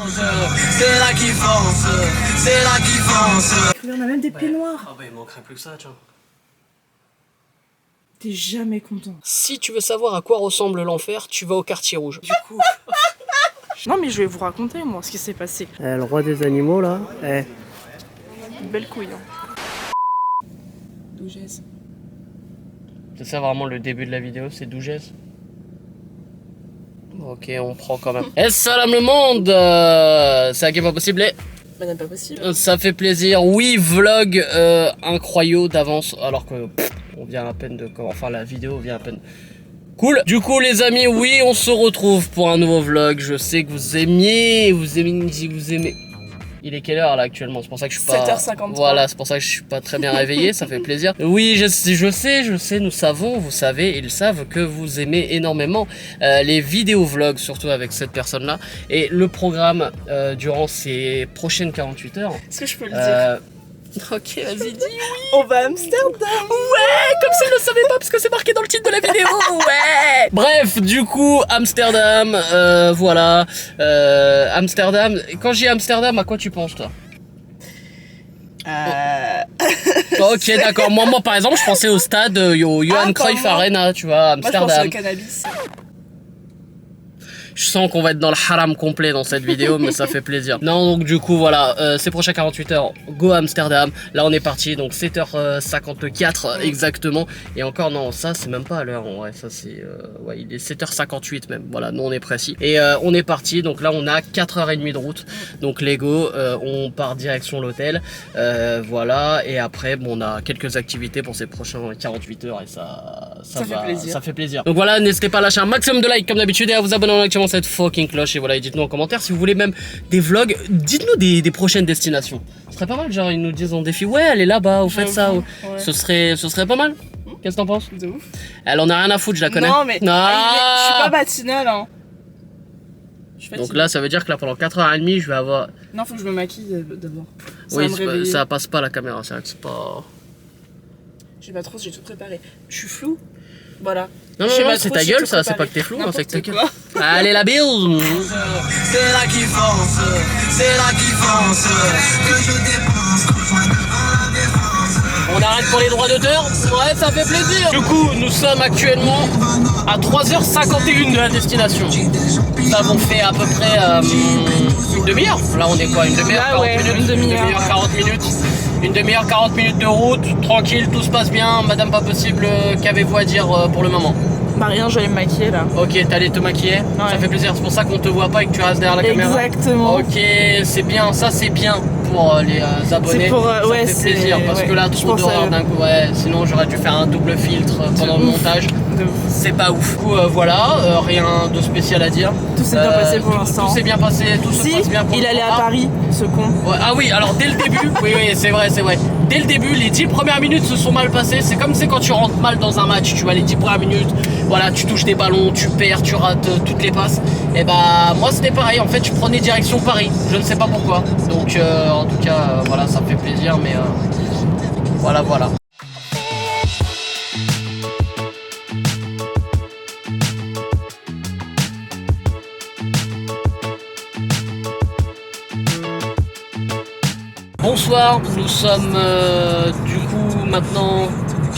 C'est là qui fonce, c'est là qui fonce. On a même des peignoirs. Ah bah il manquerait plus que ça, tiens. T'es jamais content. Si tu veux savoir à quoi ressemble l'enfer, tu vas au quartier rouge. Du coup... Non mais je vais vous raconter moi ce qui s'est passé. le roi des animaux là. Une belle couille. Hein. Dougez. C'est ça vraiment le début de la vidéo, c'est Dougez. Ok, on prend quand même. Et salam le monde, c'est à qui pas possible. Madame pas possible. Ça fait plaisir. Oui, vlog incroyable d'avance, alors que on vient à peine de... Enfin, la vidéo vient à peine... Cool. Du coup, les amis, oui, on se retrouve pour un nouveau vlog. Je sais que vous aimez... Il est quelle heure là actuellement? C'est pour ça que je suis pas... 7h53. Voilà, c'est pour ça que je suis pas très bien réveillé, ça fait plaisir. Oui, je sais, nous savons, vous savez, ils savent que vous aimez énormément les vidéos vlogs, surtout avec cette personne-là. Et le programme durant ces prochaines 48 heures... Est-ce que je peux le dire? Ok, vas-y, dis oui. On va à Amsterdam. Ouais, comme si elle ne savait pas parce que c'est marqué dans le titre de la vidéo. Ouais. Bref, du coup, Amsterdam, voilà. Amsterdam. Quand j'ai Amsterdam, à quoi tu penses, toi? Ok, d'accord. Moi, par exemple, je pensais au stade Johan Cruyff Arena, tu vois, Amsterdam. Moi, je pense au cannabis. Je sens qu'on va être dans le haram complet dans cette vidéo, mais ça fait plaisir. Non, donc du coup, voilà, ces prochaines 48 heures, go à Amsterdam. Là, on est parti, donc 7h54 exactement. Et encore, non, ça, c'est même pas à l'heure, en vrai. Ça, c'est... ouais, il est 7h58 même. Voilà, nous, on est précis. Et on est parti, donc là, on a 4h30 de route. Donc, les go, on part direction l'hôtel. Voilà, et après, bon, on a quelques activités pour ces prochaines 48 heures et ça fait plaisir. Ça fait plaisir. Donc voilà, n'hésitez pas à lâcher un maximum de likes comme d'habitude et à vous abonner en activant cette fucking cloche. Et voilà, et dites-nous en commentaire si vous voulez même des vlogs. Dites-nous des prochaines destinations. Ce serait pas mal, genre ils nous disent en défi, ouais, allez là-bas, vous faites ça. Ouais. Ce serait pas mal. Qu'est-ce que t'en penses? De ouf. Elle en a rien à foutre, je la connais. Non, mais je suis pas matinale, hein. Donc là, ça veut dire que là, pendant 4h30, je vais avoir... Non, faut que je me maquille d'abord. Oui, ça passe pas la caméra, c'est vrai que c'est pas... Je sais pas trop, j'ai tout préparé. Je suis floue. Voilà. Non, c'est ta gueule, ça, c'est pas que t'es flou, hein, c'est que ta gueule. Allez, la bille. C'est là qui fonce, c'est là qui fonce. Que je dépense, on arrête pour les droits d'auteur? Ouais, ça fait plaisir. Du coup, nous sommes actuellement à 3h51 de la destination. Nous avons fait à peu près une demi-heure. Là, on est quoi? Une demi-heure, 40 minutes? Une demi-heure, 40 minutes. Une demi-heure, 40 minutes de route, tranquille, tout se passe bien. Madame pas possible, qu'avez-vous à dire pour le moment? Bah rien, je vais me maquiller là. Ok, t'es allé te maquiller, ouais. Ça fait plaisir, c'est pour ça qu'on te voit pas et que tu restes derrière la caméra. Exactement. Ok, c'est bien, ça c'est bien pour les abonnés. Pour, ça ouais, fait plaisir parce que là, trop d'horreur d'un coup. Ouais, sinon j'aurais dû faire un double filtre pendant le montage. C'est pas ouf. Du coup, voilà, rien de spécial à dire. Tout s'est bien passé pour l'instant. Tout s'est bien passé, tout se passe bien pour il allait à Paris, ce con. Ouais, ah oui, alors dès le début, oui, c'est vrai. Dès le début, les 10 premières minutes se sont mal passées. C'est comme c'est quand tu rentres mal dans un match, tu vois, les 10 premières minutes, voilà, tu touches des ballons, tu perds, tu rates toutes les passes. Et bah, moi c'était pareil, en fait, je prenais direction Paris. Je ne sais pas pourquoi. Donc, en tout cas, voilà, ça me fait plaisir, mais voilà. Bonsoir, nous sommes du coup maintenant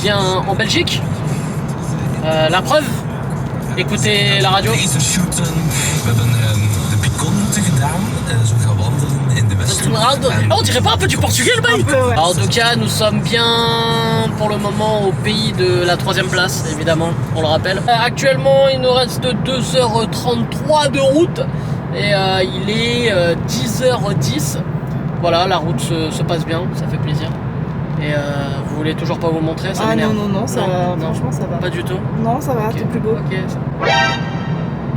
bien en Belgique. La preuve, écoutez la radio. On dirait pas un peu du portugais le bail. En tout cas, nous sommes bien pour le moment au pays de la 3e place, évidemment, on le rappelle. Actuellement, il nous reste 2h33 de route et il est 10h10. Voilà, la route se passe bien, ça fait plaisir. Et vous voulez toujours pas vous montrer, ça m'énerve. Non, ça va, franchement ça va. Pas du tout? Non, ça va, t'es plus beau. Ok,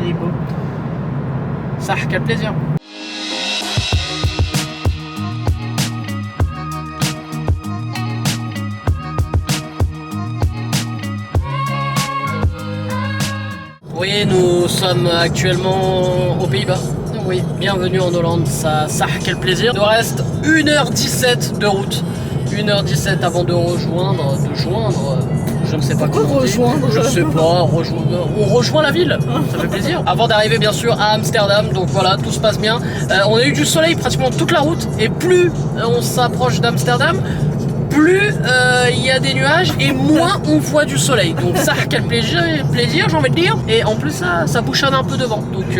il est beau. Ça, quel plaisir. Oui, nous sommes actuellement aux Pays-Bas. Oui, bienvenue en Hollande, ça quel plaisir. Il nous reste 1h17 de route. 1h17 avant de rejoindre je ne sais pas Pourquoi comment on dit. rejoindre? Je sais pas, on rejoint la ville, ça fait plaisir. Avant d'arriver bien sûr à Amsterdam, donc voilà, tout se passe bien. On a eu du soleil pratiquement toute la route, et plus on s'approche d'Amsterdam, plus il y a des nuages et moins on voit du soleil. Donc ça, quel plaisir j'ai envie de dire. Et en plus ça bouchonne un peu devant, donc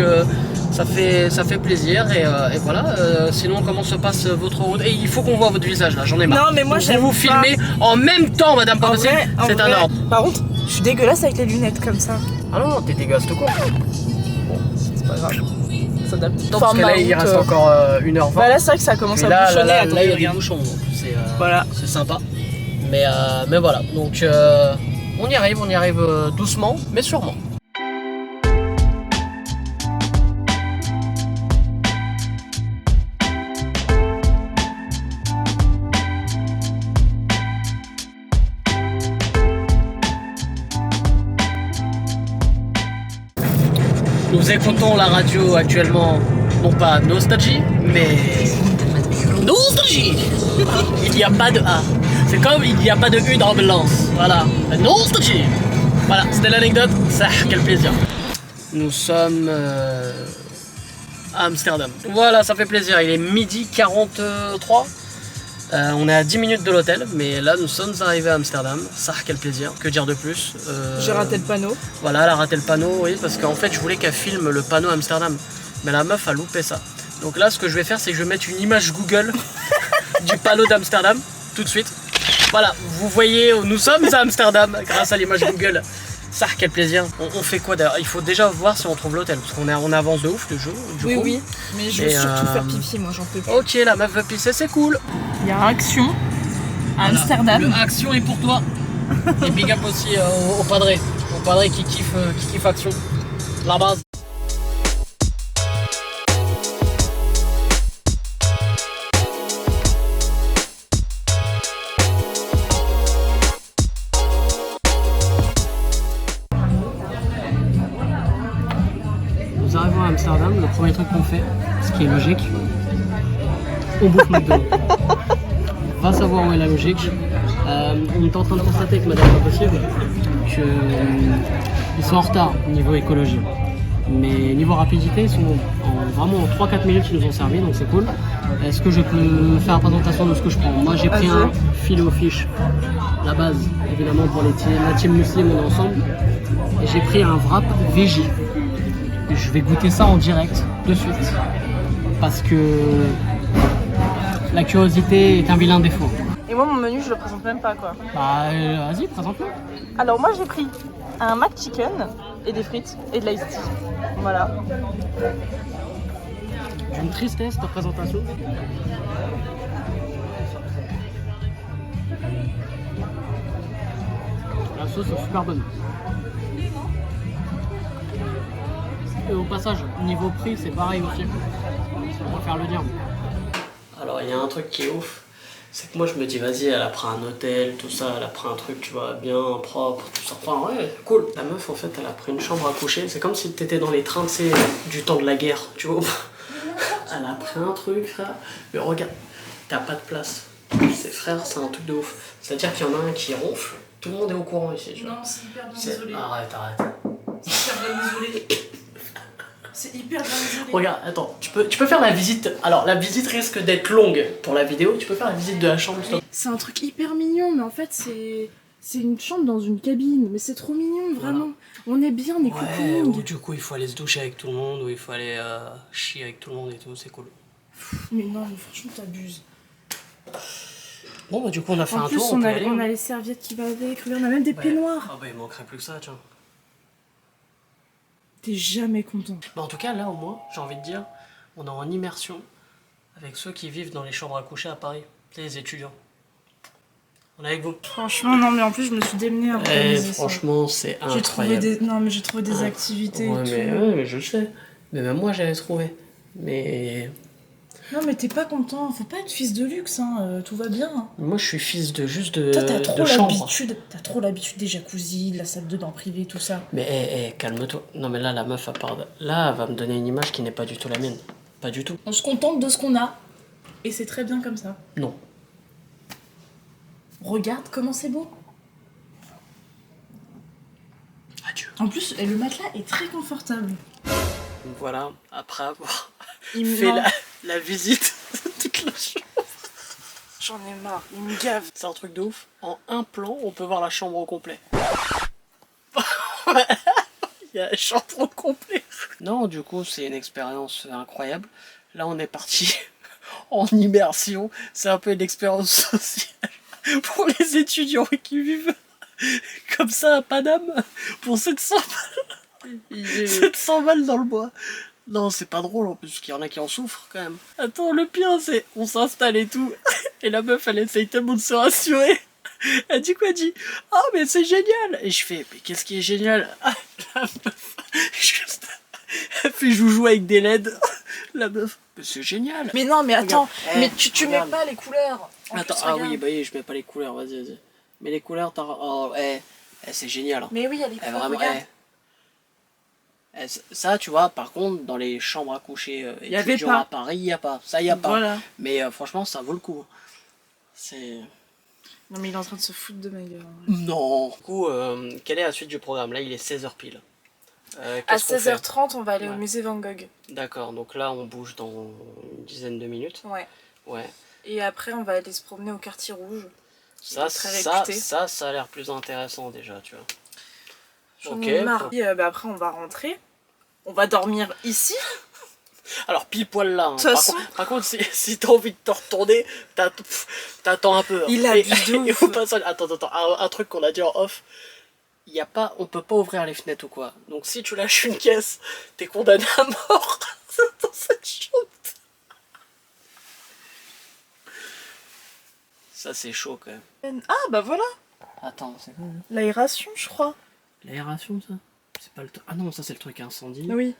ça fait plaisir et voilà. Sinon, comment se passe votre route? Et il faut qu'on voit votre visage là, j'en ai marre. Non, mais moi, Donc, j'aime vous pas. filmez en même temps, madame, pas possible. C'est un ordre. Par contre, je suis dégueulasse avec les lunettes comme ça. Ah non, t'es dégueulasse tout court. Bon, c'est pas grave. Ça date. Non, parce que là, il reste encore 1h20. Bah là, c'est vrai que ça commence à bouchonner. Là, Attendez, il y a des regarde. bouchons, donc Voilà. c'est sympa. Mais voilà, donc on y arrive doucement, mais sûrement. Nous écoutons la radio actuellement, non pas Nostalgie, mais Nostalgie. Il n'y a pas de A. C'est comme il n'y a pas de U dans ambulance. Voilà, Nostalgie. Voilà, c'était l'anecdote. Ça, quel plaisir. Nous sommes à Amsterdam. Voilà, ça fait plaisir. Il est midi 43. On est à 10 minutes de l'hôtel, mais là nous sommes arrivés à Amsterdam. Ça, quel plaisir, que dire de plus. J'ai raté le panneau. Voilà, elle a raté le panneau, oui, parce qu'en fait je voulais qu'elle filme le panneau Amsterdam. Mais la meuf a loupé ça. Donc là, ce que je vais faire, c'est que je vais mettre une image Google du panneau d'Amsterdam, tout de suite. Voilà, vous voyez, nous sommes à Amsterdam grâce à l'image Google. Ça, quel plaisir. On fait quoi d'ailleurs? Il faut déjà voir si on trouve l'hôtel, parce qu'on est en avance de ouf le jeu. Oui, oui, mais je veux surtout faire pipi, moi j'en peux plus. Ok, la meuf veut pisser, c'est cool. Il y a Action à Amsterdam. Le Action est pour toi. Et big up aussi au padré. Au padré qui kiffe Action. La base. Nous arrivons à Amsterdam, le premier truc qu'on fait, ce qui est logique, on bouffe McDo. Va savoir où est la logique. On est en train de constater avec Madame Pas Possible qu'ils sont en retard au niveau écologie. Mais niveau rapidité, ils sont vraiment en 3-4 minutes ils nous ont servi, donc c'est cool. Est-ce que je peux faire la présentation de ce que je prends? Moi j'ai pris un filet aux fiches, la base évidemment pour la team muslim, on est ensemble. Et j'ai pris un wrap veggie. Je vais goûter ça en direct, de suite. Parce que la curiosité est un vilain défaut. Et moi, mon menu, je le présente même pas, quoi. Bah, vas-y, présente-le. Alors, moi, j'ai pris un McChicken et des frites et de l'ice tea. Voilà. D'une tristesse, ta présentation. La sauce est super bonne. Et au passage, niveau prix, c'est pareil aussi. On va faire le dire. Alors, il y a un truc qui est ouf. C'est que moi, je me dis, vas-y, elle a pris un hôtel, tout ça, elle a pris un truc, tu vois, bien propre, tout ça. Enfin, ouais, cool. La meuf, en fait, elle a pris une chambre à coucher. C'est comme si t'étais dans les trains, tu sais, du temps de la guerre, tu vois. Elle a pris un truc, frère. Mais regarde, t'as pas de place. C'est frère, c'est un truc de ouf. C'est-à-dire qu'il y en a un qui ronfle. Tout le monde est au courant ici, tu vois. Non, c'est hyper bien isolé. Arrête. C'est hyper bien isolé. C'est hyper bien isolé. Regarde, attends, tu peux faire la visite. Alors, la visite risque d'être longue pour la vidéo. Tu peux faire la visite de la chambre, stop. C'est un truc hyper mignon, mais en fait, c'est une chambre dans une cabine. Mais c'est trop mignon, vraiment. Voilà. On est bien, on est Ouais, cocooning. ou du coup, il faut aller se doucher avec tout le monde, ou il faut aller chier avec tout le monde et tout, c'est cool. Mais non, mais franchement, t'abuses. Bon, bah, du coup, on a fait En un plus, tour. on peut a, aller, on hein. a les serviettes qui vont avec. Regarde, on a même des peignoirs. Ah, bah, il manquerait plus que ça, tiens. T'es jamais content. Bah, en tout cas, là, au moins, j'ai envie de dire, on est en immersion avec ceux qui vivent dans les chambres à coucher à Paris. C'est les étudiants. On est avec vous. Franchement, non, mais en plus, je me suis démenée à organiser ça. Franchement, c'est incroyable. J'ai trouvé des activités Ouais, et tout. mais je sais. Mais même moi, j'avais trouvé. Mais Non, mais t'es pas content. Faut pas être fils de luxe, hein. Tout va bien. Hein. moi, je suis fils de juste de Toi, t'as trop chambre. l'habitude. T'as trop l'habitude des jacuzzis, de la salle de bain privée, tout ça. Mais calme-toi. Non, mais là, la meuf, à part là, elle va me donner une image qui n'est pas du tout la mienne. Pas du tout. On se contente de ce qu'on a. Et c'est très bien comme ça. Non. Regarde comment c'est beau. En plus, le matelas est très confortable. Donc voilà, après avoir Il me... fait non, la visite de toute la chambre. J'en ai marre, il me gave. C'est un truc de ouf. En un plan, on peut voir la chambre au complet. Il y a la chambre au complet. Non, du coup, c'est une expérience incroyable. Là, on est parti en immersion. C'est un peu une expérience sociale pour les étudiants qui vivent comme ça à Paname pour 700 balles. 700 balles dans le bois. Non, c'est pas drôle en plus, qu'il y en a qui en souffrent quand même. Attends, le pire, c'est on s'installe et tout. Et la meuf, elle essaye tellement de se rassurer. Elle dit quoi? Elle dit oh, mais c'est génial. Et je fais mais qu'est-ce qui est génial? Ah, la meuf, juste, elle fait joujou avec des LED. La meuf, mais c'est génial. Mais non, mais attends, Regarde. mais tu mets Regarde. pas les couleurs. En Attends, plus, ah regarde. oui, bah oui, je mets pas les couleurs, vas-y. Mais les couleurs, t'as. Oh, c'est génial. Hein. Mais oui, il y a les couleurs, Vraiment, regarde. ça, tu vois, par contre, dans les chambres à coucher Y avait étudiants pas. à Paris, il y a pas. Ça, y a pas. Voilà. Mais franchement, ça vaut le coup. C'est. Non, mais il est en train de se foutre de ma gueule. Non. Du coup, quelle est la suite du programme? Là, il est 16h pile. À Qu'est-ce qu'on fait? 16h30, on va aller au Ouais. musée Van Gogh. D'accord, donc là, on bouge dans une dizaine de minutes. Ouais. Ouais. Et après, on va aller se promener au quartier rouge. Ça, Très ça, réputé. ça, ça a l'air plus intéressant déjà, tu vois. J'en Ok, ai marre. bon. Et, bah, après, on va rentrer. On va dormir ici. Alors, pile poil là. Hein. De toute façon- Par contre, si t'as envie de te retourner, t'attends un peu. Hein. Il abuse de Et ouf. au passage, attends, un truc qu'on a dit en off. On peut pas ouvrir les fenêtres ou quoi. Donc si tu lâches une caisse, t'es condamné à mort dans cette chambre. Ça c'est chaud quand même. Ah, bah voilà. Attends, c'est quoi là? L'aération, je crois. L'aération ça? C'est pas le truc. Ah non, ça c'est le truc incendie. Oui.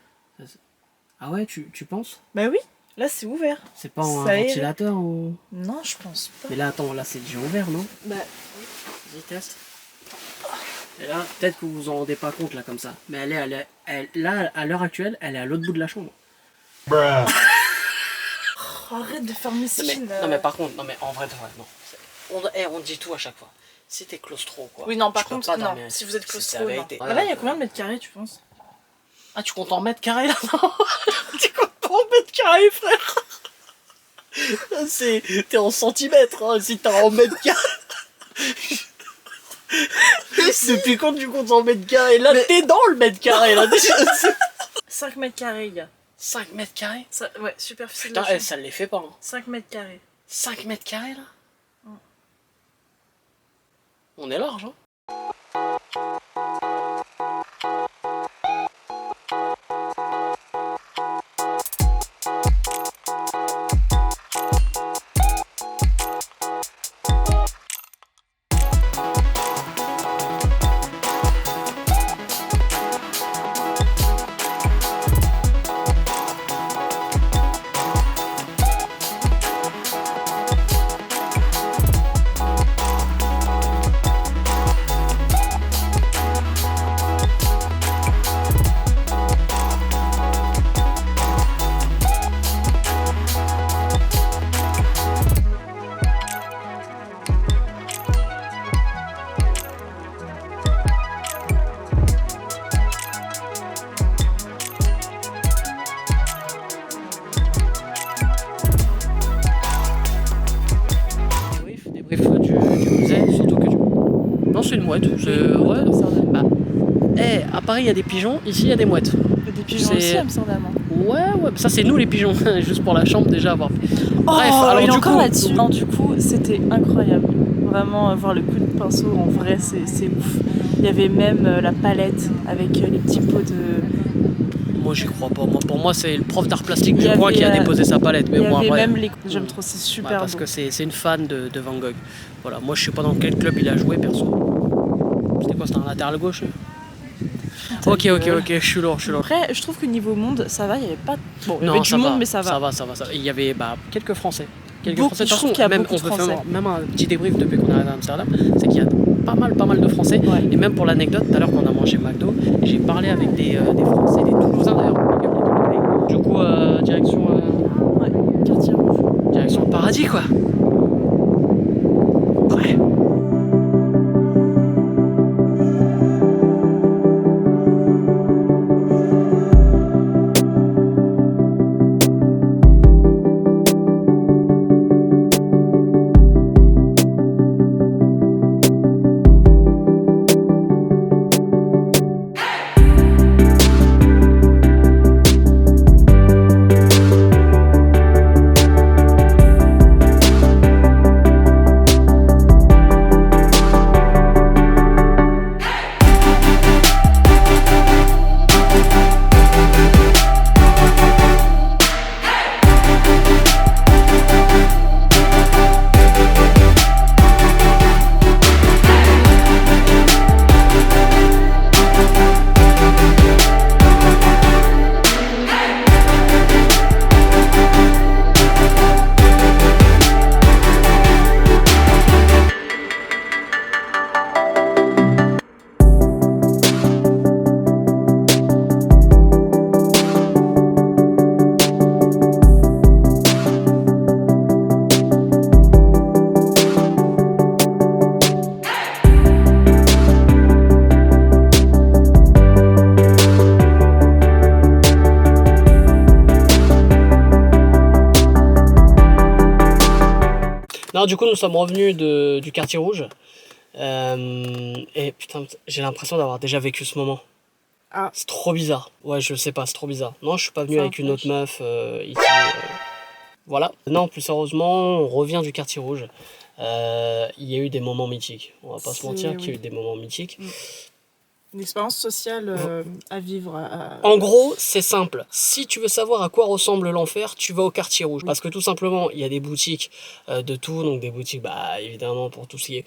Ah ouais, tu penses? Bah oui. Là, c'est ouvert. C'est pas un Ça aère. ventilateur ou. Non, je pense pas. Mais là attends, là c'est déjà ouvert non? Bah, Vas-y, teste. Et là, peut-être que vous vous en rendez pas compte là comme ça. Mais là, à l'heure actuelle, elle est à l'autre bout de la chambre. oh, arrête de faire Non miskin. mais, non mais par contre, non mais en vrai de vrai, non. On dit tout à chaque fois. Si t'es claustro quoi. Oui, non, par tu peux contre, pas non. dormir Si ici. vous êtes C'est claustro, la non. vérité. Bah là, il y a combien de mètres carrés, tu penses? Ah, tu comptes en mètres carrés là? Non. Tu comptes en mètres carrés, frère? T'es en centimètres, hein, si t'es en mètres carrés. Depuis quand tu comptes en mètres carrés? Là, t'es dans le mètre carré là déjà. 5 mètres carrés, les gars. 5 mètres carrés? Ouais, superficie de Putain, la chambre. ça ne les fait pas. Hein. 5 mètres carrés. 5 mètres carrés là? On est large, hein? Débrief du musée, surtout que non, c'est une mouette. Ouais. Bah, à Paris il y a des pigeons, ici il y a des mouettes. Il y a des pigeons C'est- aussi, Amsterdam. Ouais, ça c'est nous les pigeons, juste pour la chambre déjà avoir. Oh, Bref, alors il est du encore coup- là-dessus. Non, du coup, c'était incroyable. Vraiment, voir le coup de pinceau, en vrai, c'est ouf. Il y avait même la palette avec les petits pots de... Moi j'y crois pas. Pour moi c'est le prof d'art plastique Il du y coin qui a avait, déposé sa palette. Mais Il y bon, avait après, même les... J'aime trop, c'est ouais, super parce beau. que c'est une fan de Van Gogh. Voilà, moi je sais pas dans quel club il a joué perso. C'était quoi? C'était un latéral gauche? Ok, je suis lourd. Après, je trouve que niveau monde, ça va, il y avait pas... Bon, il y Non, avait du ça monde, va, mais ça va. Ça va. Il y avait quelques Français. Beaucoup, De toute je trouve façon, qu'il y a même, beaucoup de on peut faire Français. même un petit débrief depuis qu'on est arrivé à Amsterdam, c'est qu'il y a pas mal de Français. Ouais. Et même pour l'anecdote, tout à l'heure quand on a mangé McDo, j'ai parlé avec des Français, des Toulousains d'ailleurs. Du coup, direction Ouais, quartier rouge. le paradis quoi. Ouais. Non, du coup, nous sommes revenus du quartier rouge. Et putain, j'ai l'impression d'avoir déjà vécu ce moment. Ah. C'est trop bizarre. Ouais, je sais pas, c'est trop bizarre. Non, je suis pas venu Ça avec une autre empêche. meuf ici. Voilà. Non, plus sérieusement, on revient du quartier rouge. Il y a eu des moments mythiques. On va pas se mentir qu'il y a eu des moments mythiques. Une expérience sociale à vivre. En gros, c'est simple. Si tu veux savoir à quoi ressemble l'enfer, tu vas au quartier rouge. Parce que tout simplement, il y a des boutiques de tout. Donc des boutiques, bah évidemment, pour tout ce qui est...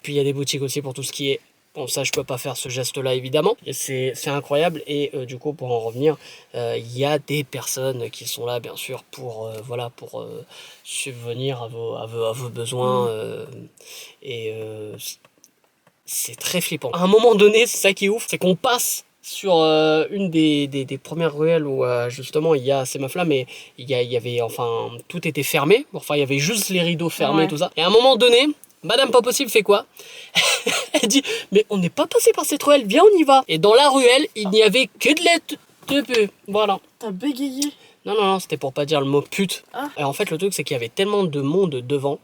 Puis il y a des boutiques aussi pour tout ce qui est... Bon, ça, je peux pas faire ce geste-là, évidemment. Et c'est incroyable. Et du coup, pour en revenir, il y a des personnes qui sont là, bien sûr, pour, voilà, pour subvenir à vos besoins. Et c'est très flippant. À un moment donné, c'est ça qui est ouf, c'est qu'on passe sur une des premières ruelles où justement il y a ces meufs là, mais il y avait, enfin, tout était fermé, enfin il y avait juste les rideaux fermés, tout ça. Et à un moment donné, Madame Pas Possible fait quoi? Elle dit, mais on n'est pas passé par cette ruelle, viens on y va. Et dans la ruelle, il n'y avait que de la peu. Voilà. T'as bégayé? Non, c'était pour pas dire le mot pute. Ah. Et en fait, le truc c'est qu'il y avait tellement de monde devant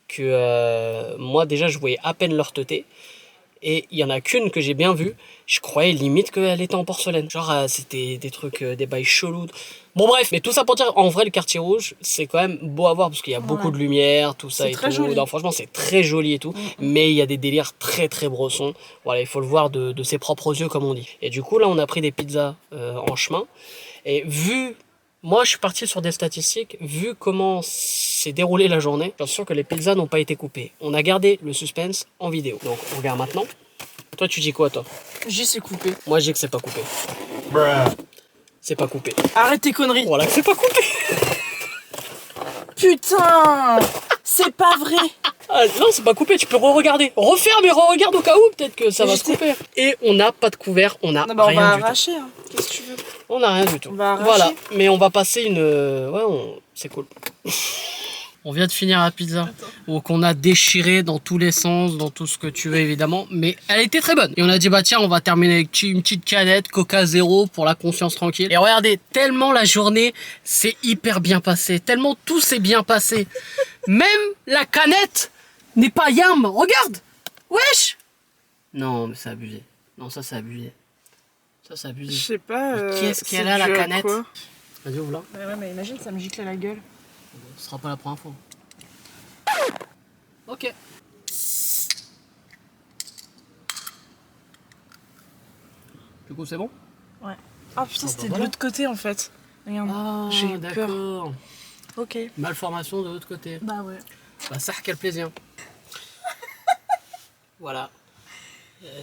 que moi déjà je voyais à peine leur teuté. Et il y en a qu'une que j'ai bien vue, je croyais limite qu'elle était en porcelaine. Genre c'était des trucs, des bails chelous. Bon bref, mais tout ça pour dire, en vrai le quartier rouge, c'est quand même beau à voir parce qu'il y a beaucoup de lumière, tout ça et tout. Joli. Non, franchement c'est très joli et tout, mais il y a des délires très très brossons. Voilà, il faut le voir de ses propres yeux comme on dit. Et du coup là on a pris des pizzas en chemin, et vu... Moi, je suis parti sur des statistiques, vu comment s'est déroulée la journée, j'en suis sûr que les pizzas n'ont pas été coupées. On a gardé le suspense en vidéo. Donc, on regarde maintenant. Toi, tu dis quoi, toi? J'ai c'est coupé. Moi, je dis que c'est pas coupé. C'est pas coupé. Arrête tes conneries. Voilà que c'est pas coupé. Putain, c'est pas vrai. Ah, non, c'est pas coupé, tu peux re-regarder. Refaire, mais re-regarde au cas où, peut-être que ça va se couper. Et on n'a pas de couvert, on a Non, bah, rien on va du tout. arracher, hein. Qu'est-ce que tu veux? On n'a rien du tout. On va arracher. Voilà, mais on va passer une... Ouais, c'est cool. On vient de finir la pizza, donc on a déchiré dans tous les sens, dans tout ce que tu veux évidemment, mais elle était très bonne. Et on a dit bah tiens, on va terminer avec une petite canette Coca Zéro pour la conscience tranquille. Et regardez, tellement la journée s'est hyper bien passée, tellement tout s'est bien passé. Même la canette n'est pas yam, regarde. Wesh. Non mais c'est abusé. Non ça c'est abusé. Ça c'est abusé. Je sais pas. Qui est-ce qu'elle a la canette? Vas-y ouvre là. Ouais, mais imagine, ça me gicle à la gueule. Ce sera pas la première fois. Ok. Du coup, c'est bon? Ouais. Ah putain, bah c'était de voilà. l'autre côté en fait. Regarde, j'ai eu peur. D'accord. Ok. Malformation de l'autre côté. Bah ouais. Bah ça, quel plaisir. Voilà.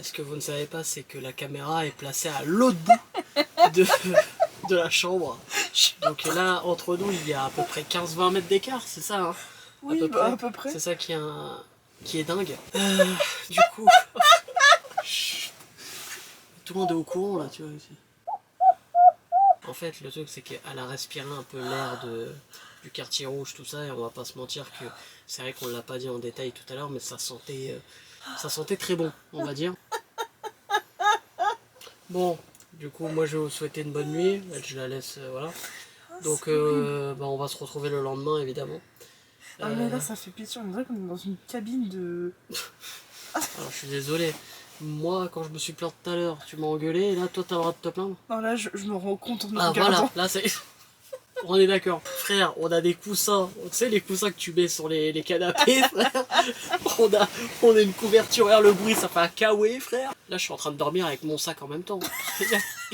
Ce que vous ne savez pas, c'est que la caméra est placée à l'autre bout de la chambre. Donc là, entre nous, il y a à peu près 15-20 mètres d'écart, c'est ça hein? Oui, à peu près. C'est ça qui est dingue. Du coup... Tout le monde est au courant là, tu vois. Ici. En fait, le truc, c'est qu'elle a respiré un peu l'air du quartier rouge, tout ça, et on va pas se mentir que c'est vrai qu'on l'a pas dit en détail tout à l'heure, mais ça sentait très bon, on va dire. Bon, du coup, moi je vais vous souhaiter une bonne nuit, je la laisse, voilà. Donc, bah, on va se retrouver le lendemain, évidemment. Ah mais là, ça fait pitié, on dirait qu'on est dans une cabine de... Alors, je suis désolé. Moi, quand je me suis plaint tout à l'heure, tu m'as engueulé, et là, toi, t'as le droit de te plaindre? Non, là, je me rends compte en me Ah regardant. voilà, là c'est... On est d'accord. Frère, on a des coussins. Tu sais les coussins que tu mets sur les canapés, frère. On a une couverture, regarde le bruit, ça fait un kawaii, frère. Là, je suis en train de dormir avec mon sac en même temps.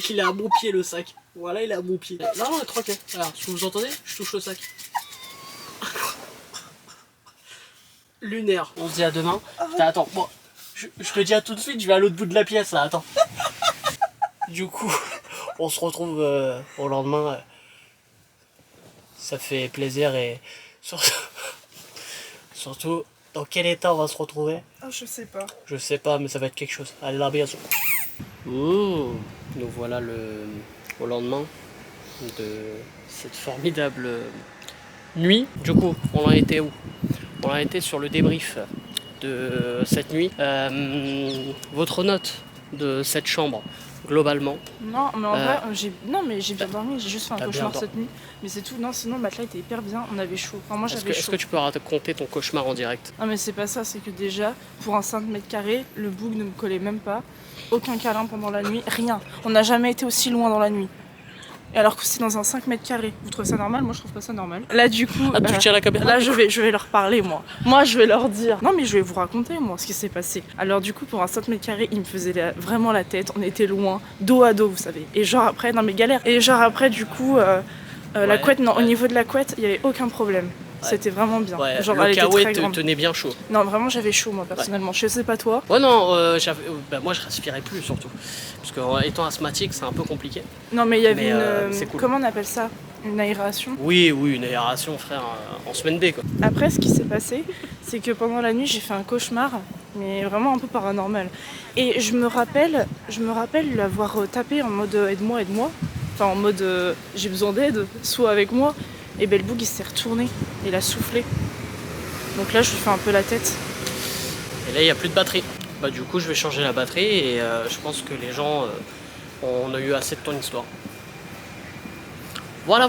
Il est à mon pied, le sac. Voilà, il est à mon pied. Non, tranquille. Alors, ce que vous entendez, je touche le sac. Lunaire. On se dit à demain. Attends, bon, je te dis à tout de suite, je vais à l'autre bout de la pièce, là, attends. Du coup, on se retrouve au lendemain. Ça fait plaisir et surtout, dans quel état on va se retrouver? Ah, je sais pas. Je sais pas, mais ça va être quelque chose. Allez, là, bien sûr. Nous voilà au lendemain de cette formidable nuit. Du coup, on en était où? On en était sur le débrief de cette nuit. Votre note de cette chambre, globalement. Non, mais en vrai, j'ai bien dormi, j'ai juste fait un T'as bien cauchemar dormi. cette nuit. Mais c'est tout, non, sinon le matelas était hyper bien, on avait chaud. Enfin, moi j'avais Est-ce chaud. que tu peux raconter ton cauchemar en direct? Non, mais c'est pas ça, c'est que déjà, pour un 5 mètres carrés, le bouc ne me collait même pas. Aucun câlin pendant la nuit, rien. On n'a jamais été aussi loin dans la nuit. Et alors que c'est dans un 5 mètres carrés. Vous trouvez ça normal? Moi je trouve pas ça normal. Là du coup. Ah, tu tiens la caméra? Là je vais leur parler moi. Moi je vais leur dire. Non mais je vais vous raconter moi ce qui s'est passé. Alors du coup pour un 5 mètres carrés il me faisait vraiment la tête. On était loin, dos à dos vous savez. Et genre après, non mais galère. Et genre après du coup la couette, non au niveau de la couette il y avait aucun problème. C'était vraiment bien. Ouais, Genre le elle était kawaii très grande. tenait bien chaud. Non vraiment j'avais chaud moi personnellement. Je sais pas toi. Ouais non, moi je respirais plus surtout. Parce que étant asthmatique c'est un peu compliqué. Non mais il y avait Mais, c'est cool. comment on appelle ça? Une aération. Oui, une aération frère, en semaine D quoi. Après, ce qui s'est passé, c'est que pendant la nuit, j'ai fait un cauchemar, mais vraiment un peu paranormal. Et je me rappelle l'avoir tapé en mode aide-moi, aide-moi. Enfin, en mode j'ai besoin d'aide, sois avec moi. Et ben le bouc il s'est retourné, il a soufflé. Donc là, je lui fais un peu la tête. Et là il n'y a plus de batterie. Bah du coup je vais changer la batterie et je pense que les gens on a eu assez de ton histoire. Voilà.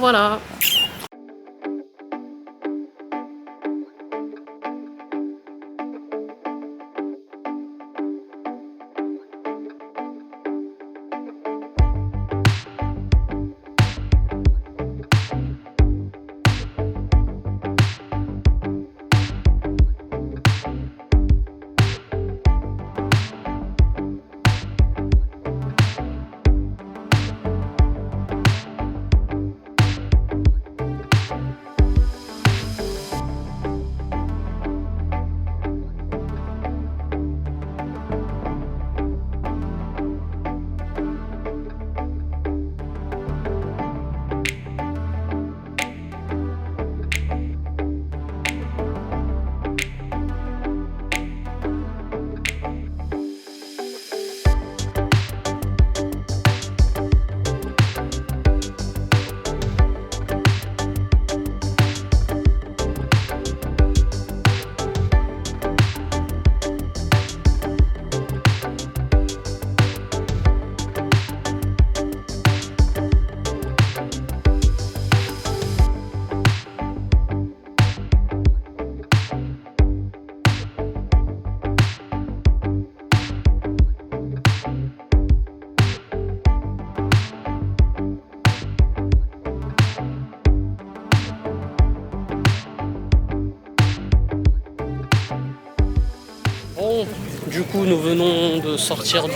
Bon, du coup nous venons de sortir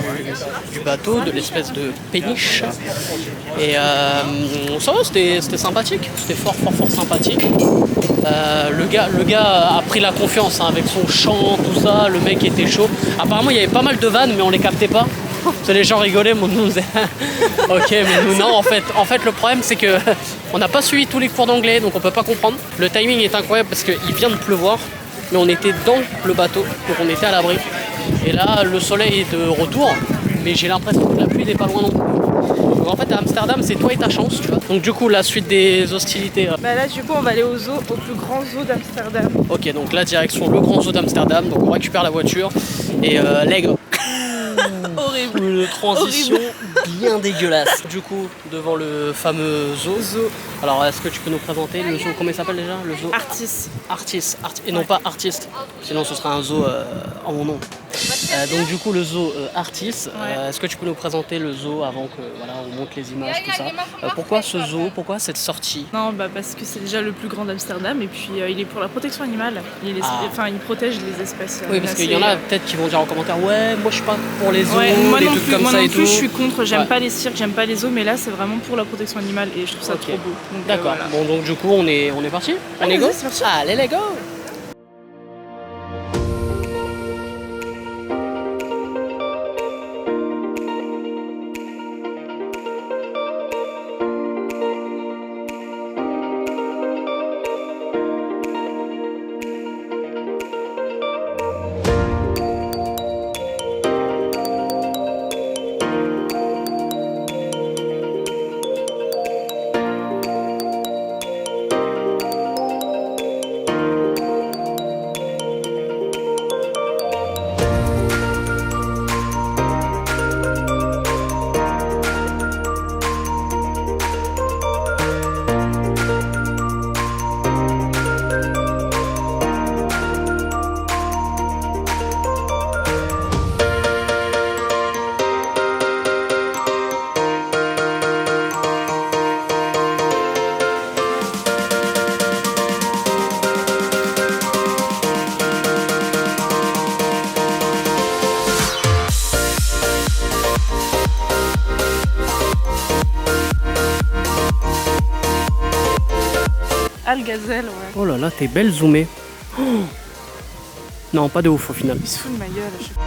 du bateau, de l'espèce de péniche. Et ça va, c'était sympathique, c'était fort sympathique. Le gars a pris la confiance hein, avec son chant, tout ça, le mec était chaud. Apparemment il y avait pas mal de vannes mais on les captait pas. Parce que les gens rigolaient, mais nous on faisait ok, mais nous non, en fait le problème c'est que on n'a pas suivi tous les cours d'anglais donc on peut pas comprendre. Le timing est incroyable parce qu'il vient de pleuvoir. Mais on était dans le bateau, donc on était à l'abri. Et là, le soleil est de retour, mais j'ai l'impression que la pluie n'est pas loin non plus. Donc en fait, à Amsterdam, c'est toi et ta chance, tu vois. Donc du coup, la suite des hostilités. Bah là, du coup, on va aller au zoo, au plus grand zoo d'Amsterdam. Ok, donc là, direction le grand zoo d'Amsterdam. Donc on récupère la voiture et leg. Horrible. Une transition bien dégueulasse. Du coup, devant le fameux zoo. Alors, est-ce que tu peux nous présenter le zoo? Comment il s'appelle déjà? Le zoo Artis. Et non pas artiste. Sinon, ce sera un zoo en mon nom. Donc du coup le zoo Artis, est-ce que tu peux nous présenter le zoo avant que voilà on monte les images tout ça? Pourquoi ce zoo? Pourquoi cette sortie? Non bah parce que c'est déjà le plus grand d'Amsterdam et puis il est pour la protection animale. Il protège les espèces. Oui parce qu'il y en a peut-être qui vont dire en commentaire ouais moi je suis pas pour les zoos, moi des non trucs plus, comme moi ça non et plus, tout. je suis contre, j'aime pas les cirques, j'aime pas les zoos mais là c'est vraiment pour la protection animale et je trouve ça trop beau. D'accord, voilà. Bon donc du coup on est parti? On est go? Allez les go! mâle gazelle, ouais. Oh là là, t'es belle zoomée. Oh. Non, pas de ouf au final. Il se fout de ma gueule, je sais pas.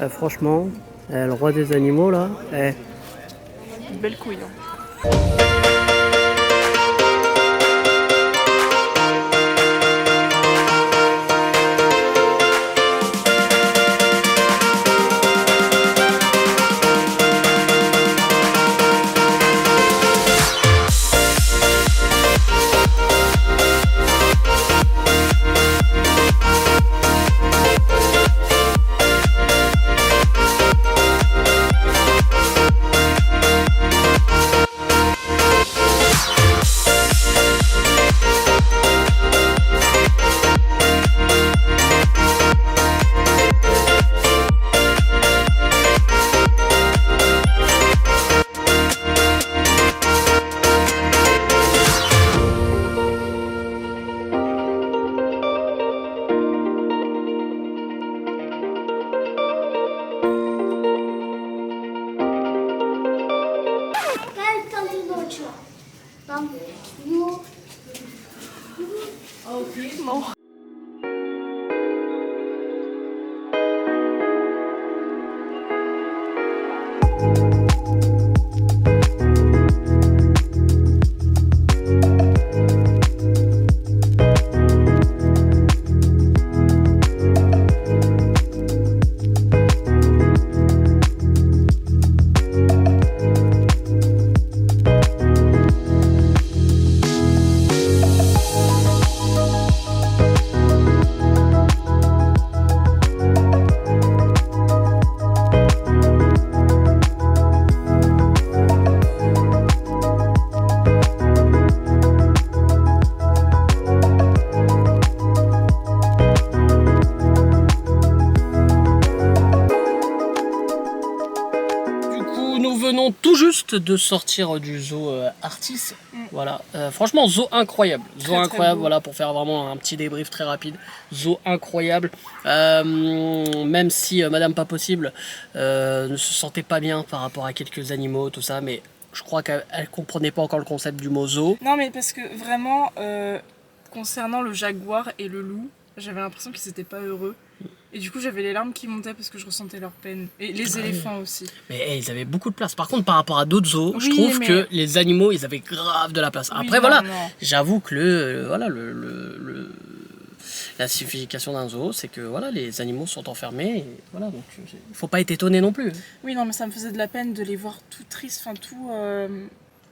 Franchement, le roi des animaux là. Belle couille. Hein. Non. Tout juste de sortir du zoo Artis. Voilà, franchement zoo incroyable, zoo incroyable. Voilà, pour faire vraiment un petit débrief très rapide, zoo incroyable. Même si Madame Pas Possible ne se sentait pas bien par rapport à quelques animaux, tout ça, mais je crois qu'elle comprenait pas encore le concept du mot zoo. Non, mais parce que vraiment, concernant le jaguar et le loup, j'avais l'impression qu'ils étaient pas heureux. Et du coup, j'avais les larmes qui montaient parce que je ressentais leur peine. Et les éléphants aussi. Mais ils avaient beaucoup de place. Par contre, par rapport à d'autres zoos, je trouve que les animaux, ils avaient grave de la place. Après, voilà, j'avoue que la signification d'un zoo, c'est que voilà, les animaux sont enfermés. Et voilà, donc il faut pas être étonné non plus. Oui, non, mais ça me faisait de la peine de les voir tout tristes, enfin tout...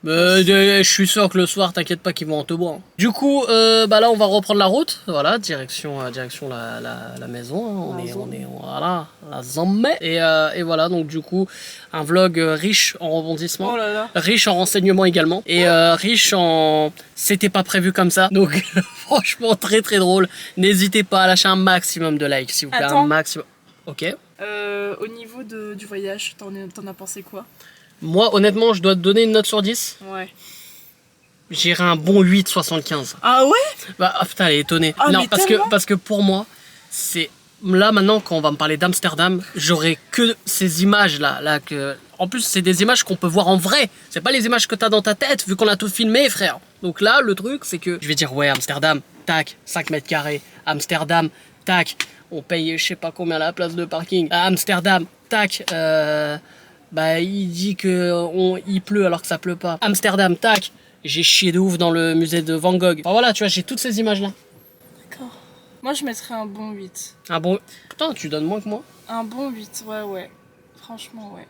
je suis sûr que le soir, t'inquiète pas qu'ils vont en te boire. Du coup, là, on va reprendre la route. Voilà, direction la maison. Hein. On est voilà, la Zambé. Et voilà, donc du coup, un vlog riche en rebondissements, riche en renseignements également, et riche en... C'était pas prévu comme ça. Donc, franchement, très très drôle. N'hésitez pas à lâcher un maximum de likes, s'il vous plaît. Attends. Un maximum. Ok. Au niveau du voyage, t'en as pensé quoi? Moi, honnêtement, je dois te donner une note sur 10. Ouais. J'irai un bon 8,75. Ah ouais? Bah, putain, elle est étonnée. Ah, non, parce que pour moi, c'est... Là, maintenant, quand on va me parler d'Amsterdam, j'aurai que ces images-là. En plus, c'est des images qu'on peut voir en vrai. C'est pas les images que t'as dans ta tête, vu qu'on a tout filmé, frère. Donc là, le truc, c'est que... Je vais dire, ouais, Amsterdam, tac, 5 mètres carrés. Amsterdam, tac, on paye je sais pas combien la place de parking. À Amsterdam, tac, il dit qu'il pleut alors que ça pleut pas. Amsterdam, tac, j'ai chié de ouf dans le musée de Van Gogh. Enfin, voilà, tu vois, j'ai toutes ces images-là. D'accord. Moi, je mettrais un bon 8. Un bon... Putain, tu donnes moins que moi. Un bon 8, ouais. Franchement, ouais.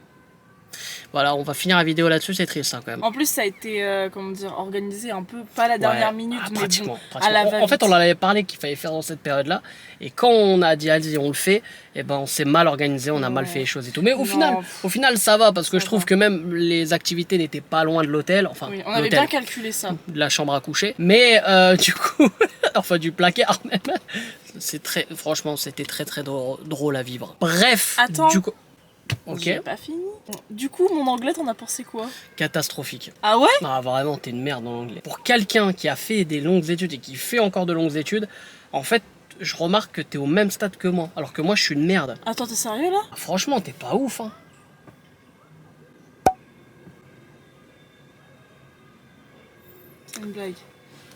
Voilà, on va finir la vidéo là-dessus, c'est triste hein, quand même. En plus, ça a été comment dire, organisé un peu, pas à la dernière minute, mais pratiquement, bon, pratiquement. à la va-vite. En fait, on en avait parlé qu'il fallait faire dans cette période-là. Et quand on a dit, allez, on le fait, et ben on s'est mal organisé, on a mal fait les choses et tout. Mais au final, ça va parce que je trouve que même les activités n'étaient pas loin de l'hôtel. Enfin, oui, on avait bien calculé ça. De la chambre à coucher. Mais du coup, enfin du placard même. Franchement, c'était très drôle à vivre. Bref, attends, du coup. Ok. J'ai pas fini. Du coup, mon anglais, t'en as pensé quoi? Catastrophique. Ah ouais? Ah vraiment, t'es une merde en anglais. Pour quelqu'un qui a fait des longues études et qui fait encore de longues études, en fait, je remarque que t'es au même stade que moi. Alors que moi, je suis une merde. Attends, t'es sérieux là? Franchement, t'es pas ouf, hein. C'est une blague.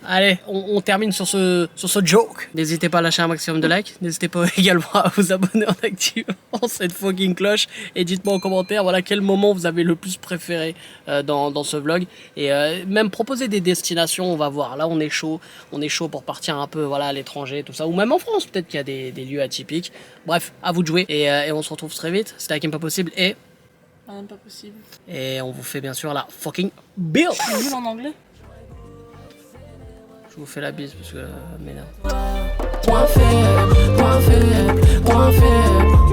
Allez, on termine sur ce joke. N'hésitez pas à lâcher un maximum de likes. N'hésitez pas également à vous abonner en activant cette fucking cloche. Et dites-moi en commentaire, voilà, quel moment vous avez le plus préféré dans ce vlog. Et même proposer des destinations, on va voir. Là, on est chaud pour partir un peu voilà, à l'étranger, tout ça. Ou même en France, peut-être qu'il y a des lieux atypiques. Bref, à vous de jouer. Et on se retrouve très vite. C'était Hakim Pas Possible et... Même pas possible. Et on vous fait bien sûr la fucking build. C'est nul en anglais? Je vous fais la bise parce que m'énerve. Point faible, point faible, point faible.